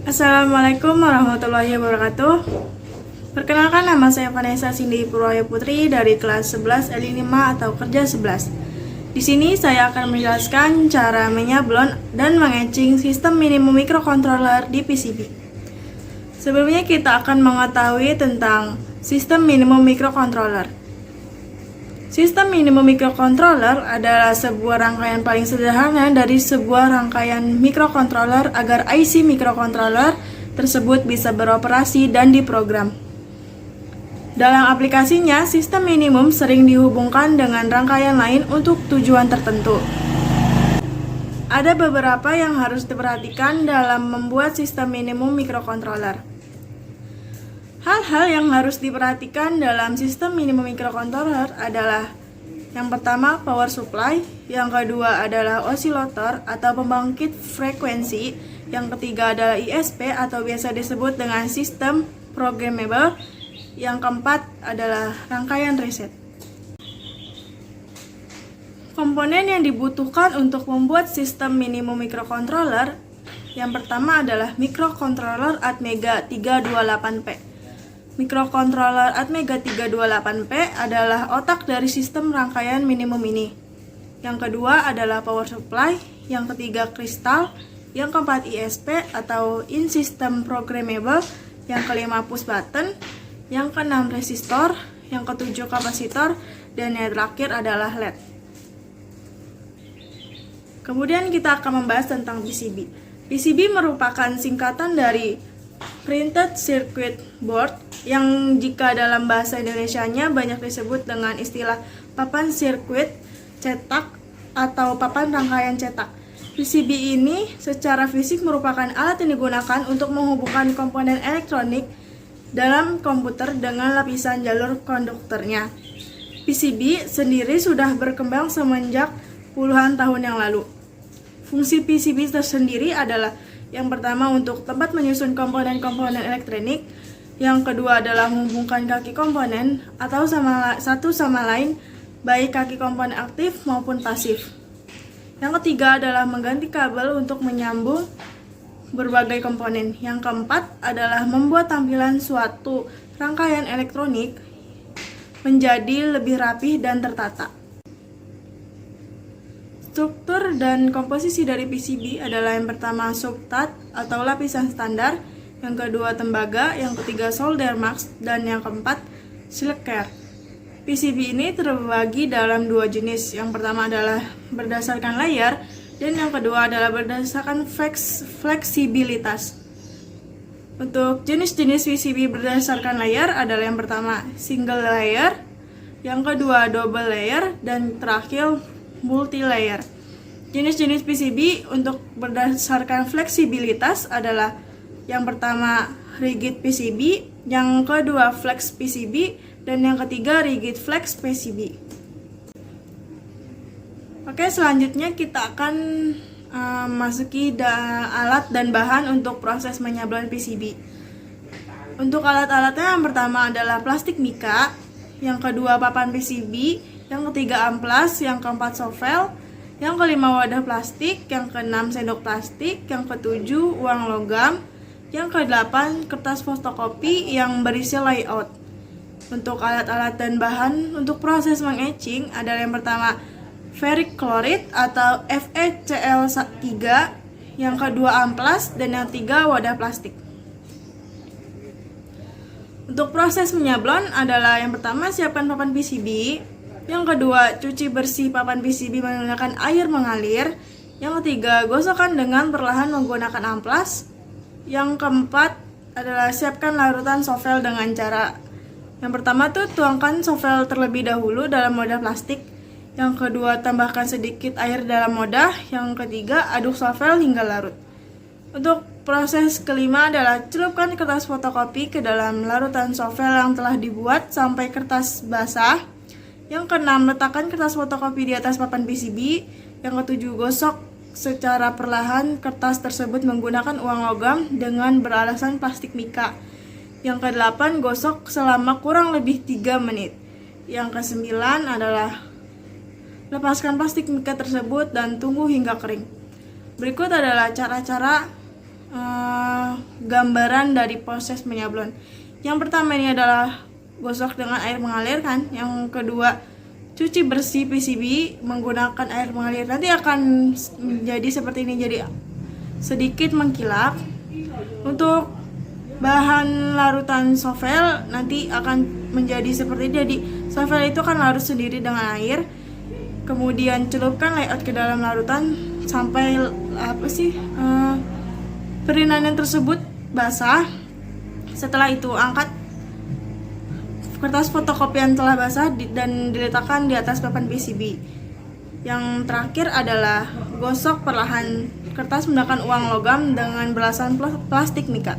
Assalamualaikum warahmatullahi wabarakatuh. Perkenalkan, nama saya Vanessa Cindy Purwaya Putri dari kelas 11 L5 atau kerja 11. Di sini saya akan menjelaskan cara menyablon dan mengecing sistem minimum microcontroller di PCB. Sebelumnya kita akan mengetahui tentang sistem minimum microcontroller. Sistem minimum microcontroller adalah sebuah rangkaian paling sederhana dari sebuah rangkaian microcontroller agar IC microcontroller tersebut bisa beroperasi dan diprogram. Dalam aplikasinya, sistem minimum sering dihubungkan dengan rangkaian lain untuk tujuan tertentu. Ada beberapa yang harus diperhatikan dalam membuat sistem minimum microcontroller. Hal-hal yang harus diperhatikan dalam sistem minimum microcontroller adalah: yang pertama, power supply, yang kedua adalah osilator atau pembangkit frekuensi, yang ketiga adalah ISP atau biasa disebut dengan sistem programmable, yang keempat adalah rangkaian reset. Komponen yang dibutuhkan untuk membuat sistem minimum microcontroller, yang pertama adalah microcontroller Atmega 328P. Microcontroller Atmega 328P adalah otak dari sistem rangkaian minimum ini. Yang kedua adalah power supply, yang ketiga kristal, yang keempat ISP atau in system programmable, yang kelima push button, yang keenam resistor, yang ketujuh kapasitor, dan yang terakhir adalah LED. Kemudian kita akan membahas tentang PCB. PCB merupakan singkatan dari Printed Circuit Board, yang jika dalam bahasa Indonesianya banyak disebut dengan istilah papan sirkuit cetak atau papan rangkaian cetak. PCB ini secara fisik merupakan alat yang digunakan untuk menghubungkan komponen elektronik dalam komputer dengan lapisan jalur konduktornya. PCB sendiri sudah berkembang semenjak puluhan tahun yang lalu. Fungsi PCB tersendiri adalah: yang pertama, untuk tempat menyusun komponen-komponen elektronik. Yang kedua adalah menghubungkan kaki komponen atau satu sama lain, baik kaki komponen aktif maupun pasif. Yang ketiga adalah mengganti kabel untuk menyambung berbagai komponen. Yang keempat adalah membuat tampilan suatu rangkaian elektronik menjadi lebih rapih dan tertata. Struktur dan komposisi dari PCB adalah: yang pertama substrate atau lapisan standar, yang kedua tembaga, yang ketiga solder mask, dan yang keempat silicate. PCB ini terbagi dalam dua jenis. Yang pertama adalah berdasarkan layer, dan yang kedua adalah berdasarkan fleksibilitas. Untuk jenis-jenis PCB berdasarkan layer adalah: yang pertama single layer, yang kedua double layer, dan terakhir multi layer. Jenis-jenis PCB untuk berdasarkan fleksibilitas adalah: yang pertama rigid PCB, yang kedua flex PCB, dan yang ketiga rigid flex PCB. Oke, selanjutnya kita akan masuki alat dan bahan untuk proses menyablon PCB. Untuk alat-alatnya, yang pertama adalah plastik mika, yang kedua papan PCB, yang ketiga amplas, yang keempat shovel, yang kelima wadah plastik, yang keenam sendok plastik, yang ketujuh uang logam, yang ke-8 kertas fotokopi yang berisi layout. Untuk alat-alat dan bahan untuk proses mengecing adalah: yang pertama ferric chloride atau FeCl3, yang kedua amplas, dan yang ketiga wadah plastik. Untuk proses menyablon adalah: yang pertama siapkan papan PCB, yang kedua cuci bersih papan PCB menggunakan air mengalir, yang ketiga gosokkan dengan perlahan menggunakan amplas, yang keempat adalah siapkan larutan shovel dengan cara: yang pertama tuangkan shovel terlebih dahulu dalam wadah plastik, yang kedua tambahkan sedikit air dalam wadah, yang ketiga aduk shovel hingga larut. Untuk proses kelima adalah celupkan kertas fotokopi ke dalam larutan shovel yang telah dibuat sampai kertas basah. Yang keenam, letakkan kertas fotokopi di atas papan PCB. Yang ketujuh, gosok secara perlahan kertas tersebut menggunakan uang logam dengan beralasan plastik mika. Yang ke-8, gosok selama kurang lebih 3 menit. Yang ke-9 adalah lepaskan plastik mika tersebut dan tunggu hingga kering. Berikut adalah cara-cara gambaran dari proses menyablon. Yang pertama ini adalah gosok dengan air mengalir kan. Yang kedua, cuci bersih PCB menggunakan air mengalir. Nanti akan menjadi seperti ini, jadi sedikit mengkilap. Untuk bahan larutan sovel nanti akan menjadi seperti ini. Jadi sovel itu kan larut sendiri dengan air. Kemudian celupkan layout ke dalam larutan sampai perinan tersebut basah. Setelah itu angkat kertas fotokopi yang telah basah dan diletakkan di atas papan PCB. Yang terakhir adalah gosok perlahan kertas menggunakan uang logam dengan belasan plastik mika.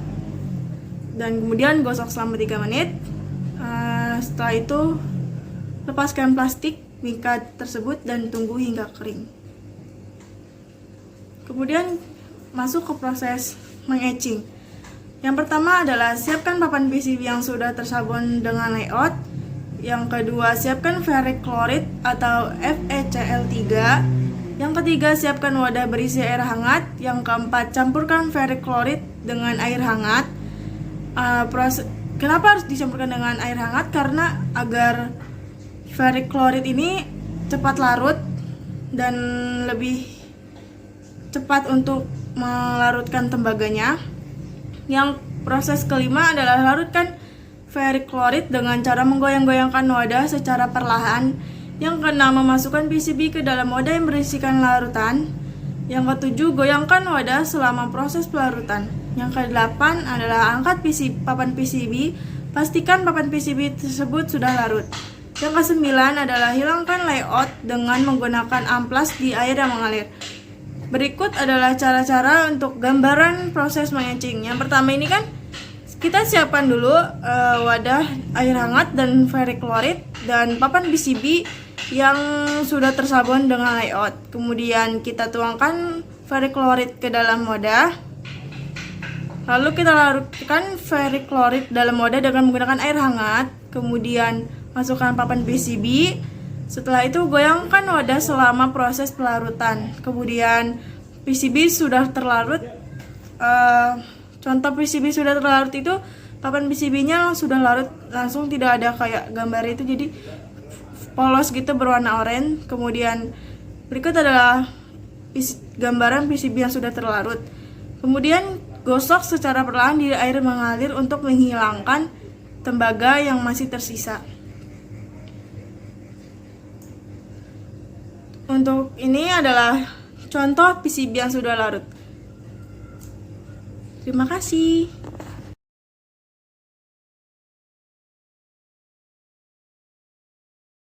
Dan kemudian gosok selama 3 menit. Setelah itu lepaskan plastik mika tersebut dan tunggu hingga kering. Kemudian masuk ke proses meng-etching. Yang pertama adalah siapkan papan PCB yang sudah tersabun dengan layout. Yang kedua, siapkan ferric chloride atau FeCl3. Yang ketiga, siapkan wadah berisi air hangat. Yang keempat, campurkan ferric chloride dengan air hangat. Kenapa harus dicampurkan dengan air hangat? Karena agar ferric chloride ini cepat larut dan lebih cepat untuk melarutkan tembaganya. Yang proses kelima adalah larutkan ferric chloride dengan cara menggoyang-goyangkan wadah secara perlahan. Yang keenam, memasukkan PCB ke dalam wadah yang berisikan larutan. Yang ketujuh, goyangkan wadah selama proses pelarutan. Yang kedelapan adalah angkat papan PCB, pastikan papan PCB tersebut sudah larut. Yang kesembilan adalah hilangkan layout dengan menggunakan amplas di air yang mengalir. Berikut adalah cara-cara untuk gambaran proses meng-etching. Yang pertama ini kan kita siapkan dulu wadah air hangat dan ferric chloride dan papan PCB yang sudah tersabun dengan layout. Kemudian kita tuangkan ferric chloride ke dalam wadah. Lalu kita larutkan ferric chloride dalam wadah dengan menggunakan air hangat. Kemudian masukkan papan PCB. Setelah itu goyangkan wadah selama proses pelarutan. Kemudian PCB sudah terlarut. Contoh PCB sudah terlarut itu papan PCB-nya sudah larut langsung, tidak ada kayak gambar itu, jadi polos gitu berwarna oranye. Kemudian berikut adalah gambaran PCB yang sudah terlarut. Kemudian gosok secara perlahan di air mengalir untuk menghilangkan tembaga yang masih tersisa. Untuk ini adalah contoh PCB yang sudah larut. Terima kasih.